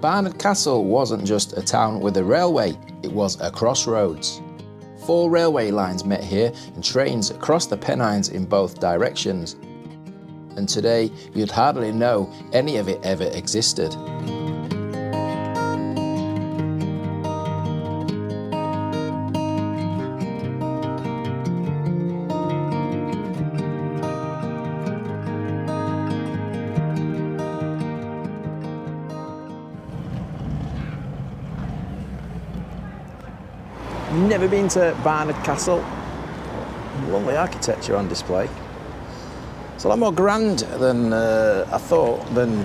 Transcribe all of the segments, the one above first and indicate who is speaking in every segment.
Speaker 1: Barnard Castle wasn't just a town with a railway, it was a crossroads. 4 railway lines met here and trains crossed the Pennines in both directions. And today you'd hardly know any of it ever existed. Never been to Barnard Castle. Lovely architecture on display. It's a lot more grand than I thought, than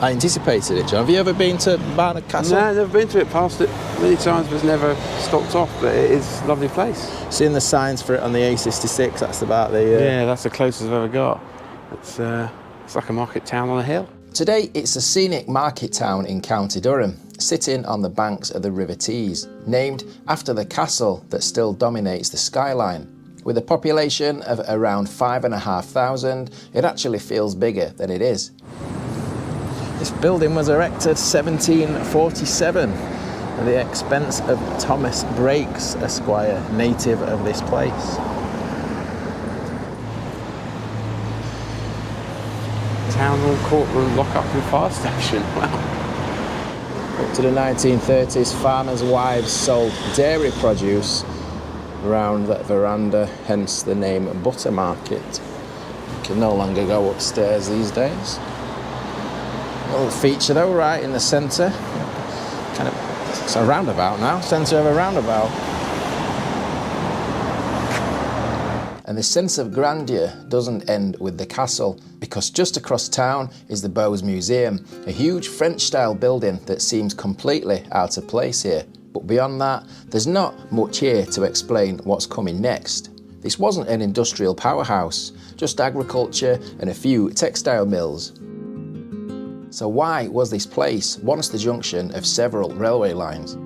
Speaker 1: I anticipated it, John. Have you ever been to Barnard Castle?
Speaker 2: No, I've never been to it. Passed it many times, but never stopped off. But it is a lovely place.
Speaker 1: Seen the signs for it on the A66. That's about the.
Speaker 2: Yeah, that's the closest I've ever got. It's like a market town on a hill.
Speaker 1: Today, it's a scenic market town in County Durham, sitting on the banks of the River Tees, named after the castle that still dominates the skyline. With a population of around 5,500, it actually feels bigger than it is. This building was erected 1747 at the expense of Thomas Bouch, Esquire, native of this place.
Speaker 2: Town hall, courtroom, lock-up and fire station. Wow.
Speaker 1: Up to the 1930s, farmers' wives sold dairy produce around that veranda, hence the name Butter Market. You can no longer go upstairs these days. A little feature though, right in the centre. Kind of, it's a roundabout now, centre of a roundabout. And the sense of grandeur doesn't end with the castle, because just across town is the Bouch Museum, a huge French-style building that seems completely out of place here. But beyond that, there's not much here to explain what's coming next. This wasn't an industrial powerhouse, just agriculture and a few textile mills. So why was this place once the junction of several railway lines?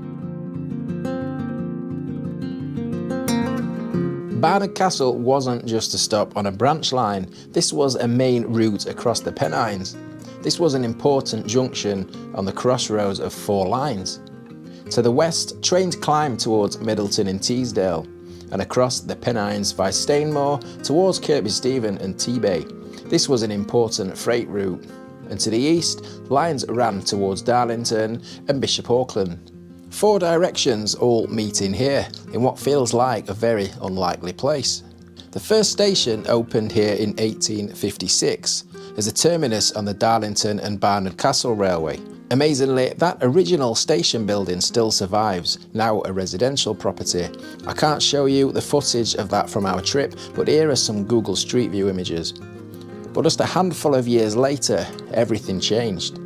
Speaker 1: Barnard Castle wasn't just a stop on a branch line, this was a main route across the Pennines. This was an important junction on the crossroads of 4 lines. To the west, trains climbed towards Middleton-in-Teesdale, and across the Pennines via Stainmore towards Kirkby Stephen and Tebay. This was an important freight route. And to the east, lines ran towards Darlington and Bishop Auckland. 4 directions all meeting here, in what feels like a very unlikely place. The first station opened here in 1856, as a terminus on the Darlington and Barnard Castle Railway. Amazingly, that original station building still survives, now a residential property. I can't show you the footage of that from our trip, but here are some Google Street View images. But just a handful of years later, everything changed.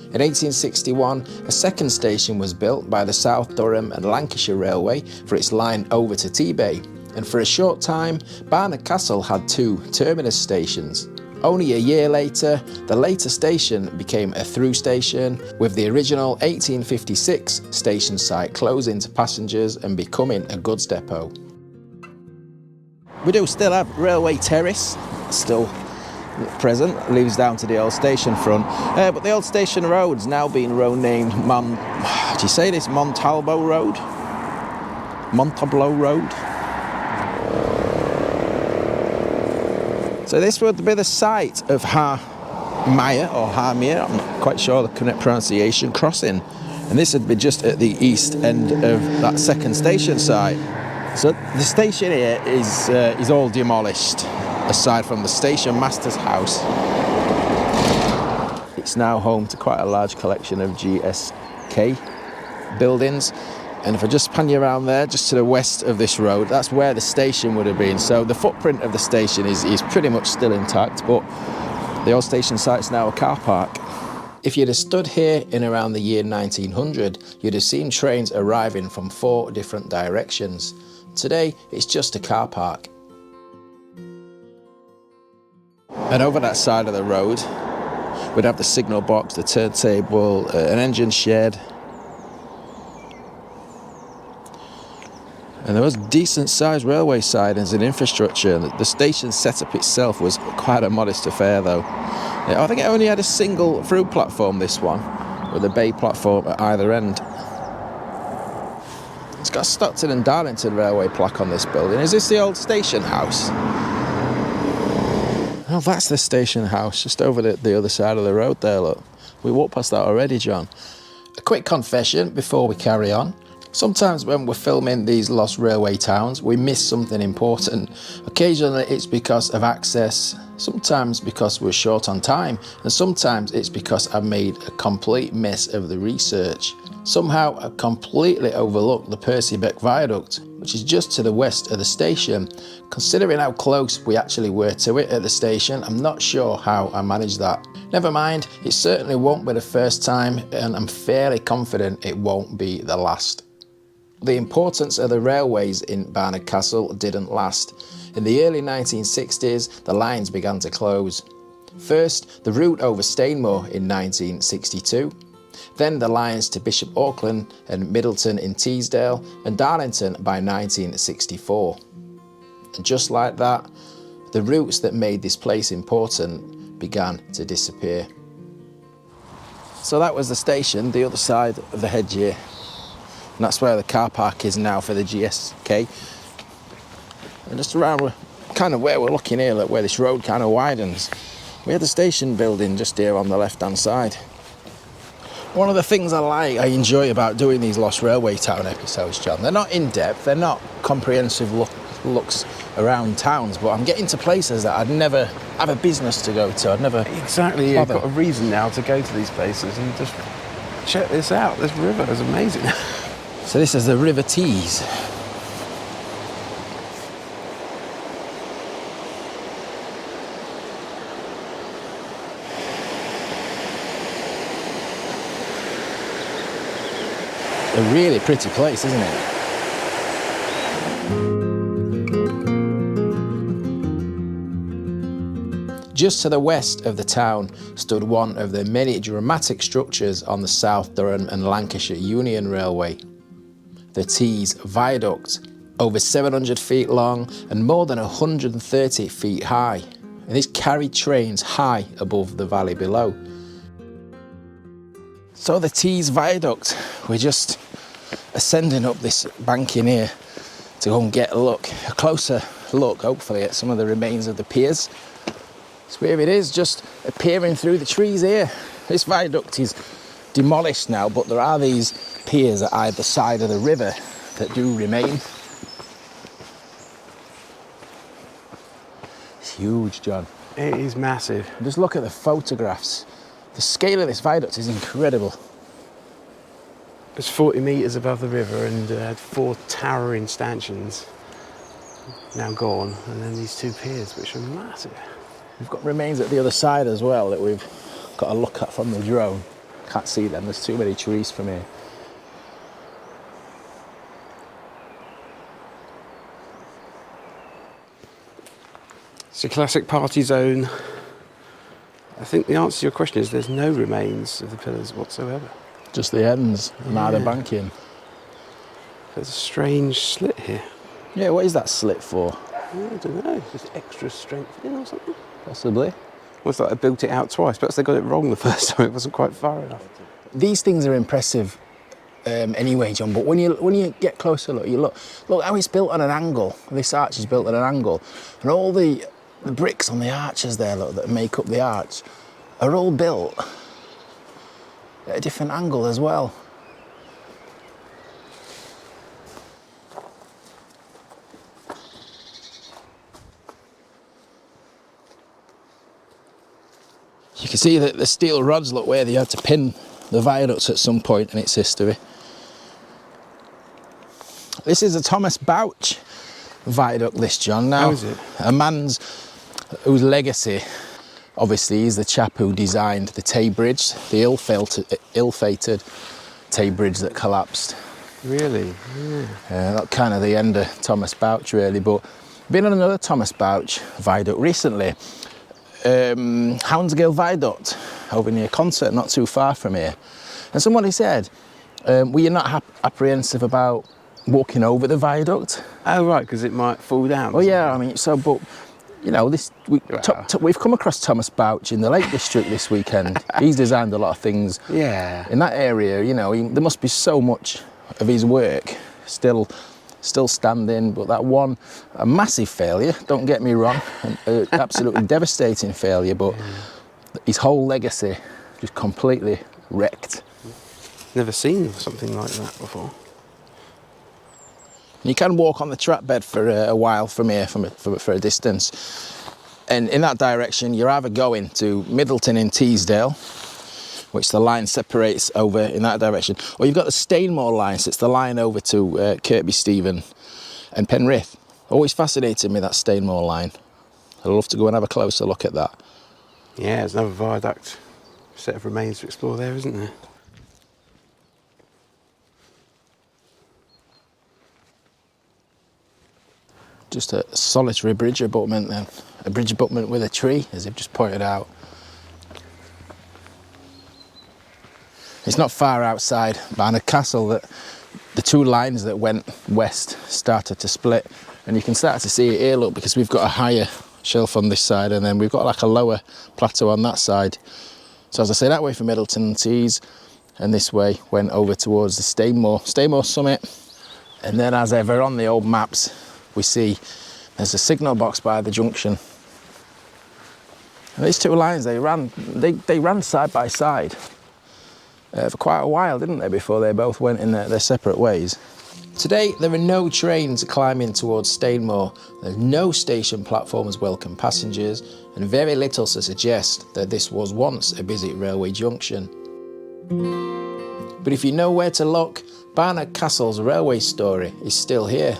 Speaker 1: In 1861, a second station was built by the South Durham and Lancashire Railway for its line over to Tebay, and for a short time, Barnard Castle had 2 terminus stations. Only a year later, the later station became a through station, with the original 1856 station site closing to passengers and becoming a goods depot. We do still have Railway Terrace, still present, leads down to the old station front, but the old station road's now being renamed Montalbo Road? Montalbo Road? So this would be the site of Harmire, or Harmire, I'm not quite sure the correct pronunciation, crossing. And this would be just at the east end of that second station site. So the station here is all demolished, aside from the station master's house. It's now home to quite a large collection of GSK buildings. And if I just pan you around there, just to the west of this road, that's where the station would have been. So the footprint of the station is pretty much still intact, but the old station site's now a car park. If you'd have stood here in around the year 1900, you'd have seen trains arriving from 4 different directions. Today, it's just a car park. And over that side of the road, we'd have the signal box, the turntable, an engine shed. And there was decent sized railway sidings and infrastructure. The station setup itself was quite a modest affair though. I think it only had a single through platform, this one. with a bay platform at either end. It's got a Stockton and Darlington Railway plaque on this building. Is this the old station house? Oh, that's the station house, just over the other side of the road there, look. We walked past that already, John. A quick confession before we carry on. Sometimes when we're filming these lost railway towns, we miss something important. Occasionally it's because of access, sometimes because we're short on time, and sometimes it's because I've made a complete mess of the research. Somehow I completely overlooked the Percy Beck Viaduct, which is just to the west of the station. Considering how close we actually were to it at the station, I'm not sure how I managed that. Never mind, it certainly won't be the first time, and I'm fairly confident it won't be the last. The importance of the railways in Barnard Castle didn't last. In the early 1960s, the lines began to close. First, the route over Stainmore in 1962, then the lines to Bishop Auckland and Middleton-in-Teesdale and Darlington by 1964. And just like that, the routes that made this place important began to disappear. So that was the station, the other side of the hedge here. And that's where the car park is now for the GSK. And just around kind of where we're looking here, like where this road kind of widens, we had the station building just here on the left-hand side. One of the things I enjoy about doing these Lost Railway Town episodes, John, they're not in-depth, they're not comprehensive looks around towns, but I'm getting to places that I'd never have a business to go to. I'd never
Speaker 2: Exactly,
Speaker 1: bother.
Speaker 2: you've got a reason now to go to these places and just check this out. This river is amazing.
Speaker 1: So this is the River Tees. A really pretty place, isn't it? Just to the west of the town stood one of the many dramatic structures on the South Durham and Lancashire Union Railway. The Tees Viaduct, over 700 feet long and more than 130 feet high. And this carried trains high above the valley below. So the Tees Viaduct, we're just ascending up this bank in here to go and get a closer look, hopefully, at some of the remains of the piers. So here it is, just appearing through the trees here. This viaduct is demolished now, but there are these piers at either side of the river that do remain. It's huge, John.
Speaker 2: It is massive.
Speaker 1: Just look at the photographs. The scale of this viaduct is incredible.
Speaker 2: It's 40 metres above the river and had 4 towering stanchions, now gone, and then these 2 piers, which are massive.
Speaker 1: We've got remains at the other side as well that we've got a look at from the drone. Can't see them, there's too many trees from here.
Speaker 2: It's a classic party zone. I think the answer to your question is there's no remains of the pillars whatsoever.
Speaker 1: Just the ends, now the
Speaker 2: Yeah.
Speaker 1: banking.
Speaker 2: There's a strange slit here.
Speaker 1: Yeah, what is that slit for?
Speaker 2: I don't know, just extra strength in or something.
Speaker 1: Possibly.
Speaker 2: Looks like they built it out twice. Perhaps they got it wrong the first time. It wasn't quite far enough.
Speaker 1: These things are impressive anyway, John, but when you get closer, look how it's built on an angle. This arch is built at an angle, and all the bricks on the arches there, look, that make up the arch, are all built at a different angle as well. You can see that the steel rods look where they had to pin the viaducts at some point in its history. This is a Thomas Bouch viaduct, this, John. Now,
Speaker 2: How is it?
Speaker 1: a man's whose legacy, obviously, is the chap who designed the Tay Bridge, the ill-fated Tay Bridge that collapsed.
Speaker 2: Really? Yeah.
Speaker 1: That's kind of the end of Thomas Bouch, really. But been on another Thomas Bouch viaduct recently. Hounsgill Viaduct over near Concert, not too far from here. And somebody said, were you not apprehensive about walking over the viaduct?
Speaker 2: Oh, right, because it might fall down.
Speaker 1: Well, yeah, I mean, but You know, we've come across Thomas Bouch in the Lake District this weekend. He's designed a lot of things.
Speaker 2: Yeah.
Speaker 1: In that area, you know, there must be so much of his work still standing, but that one, a massive failure, don't get me wrong, an absolutely devastating failure, but his whole legacy just completely wrecked.
Speaker 2: Never seen something like that before.
Speaker 1: You can walk on the track bed for a while from here, for a distance. And in that direction, you're either going to Middleton-in-Teesdale, which the line separates over in that direction, or you've got the Stainmore line, so it's the line over to Kirkby Stephen and Penrith. Always fascinated me, that Stainmore line. I'd love to go and have a closer look at that.
Speaker 2: Yeah, there's another viaduct set of remains to explore there, isn't there?
Speaker 1: Just a solitary bridge abutment then. A bridge abutment with a tree, as you've just pointed out. It's not far outside Barnard Castle that the two lines that went west started to split. And you can start to see it here, look, because we've got a higher shelf on this side and then we've got like a lower plateau on that side. So as I say, that way for Middleton-in-Tees, and this way went over towards the Stainmore summit. And then as ever on the old maps, we see there's a signal box by the junction. And these two lines, they ran side by side for quite a while, didn't they, before they both went in their separate ways. Today, there are no trains climbing towards Stainmore. There's no station platforms welcome passengers, and very little to suggest that this was once a busy railway junction. But if you know where to look, Barnard Castle's railway story is still here,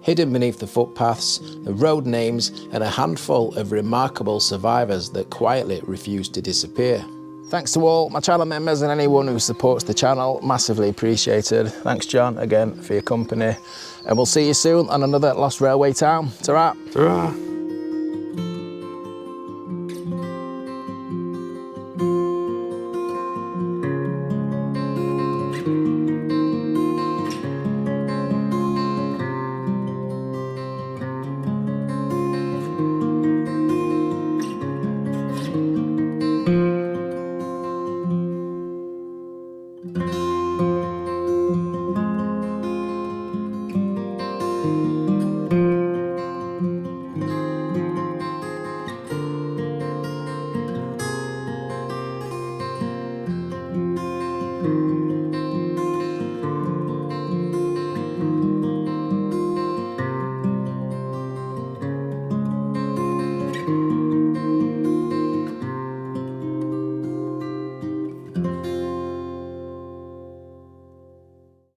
Speaker 1: hidden beneath the footpaths, the road names, and a handful of remarkable survivors that quietly refuse to disappear. Thanks to all my channel members and anyone who supports the channel, massively appreciated. Thanks, John, again for your company, and we'll see you soon on another Lost Railway Town. Ta-ra!
Speaker 2: Ta-ra!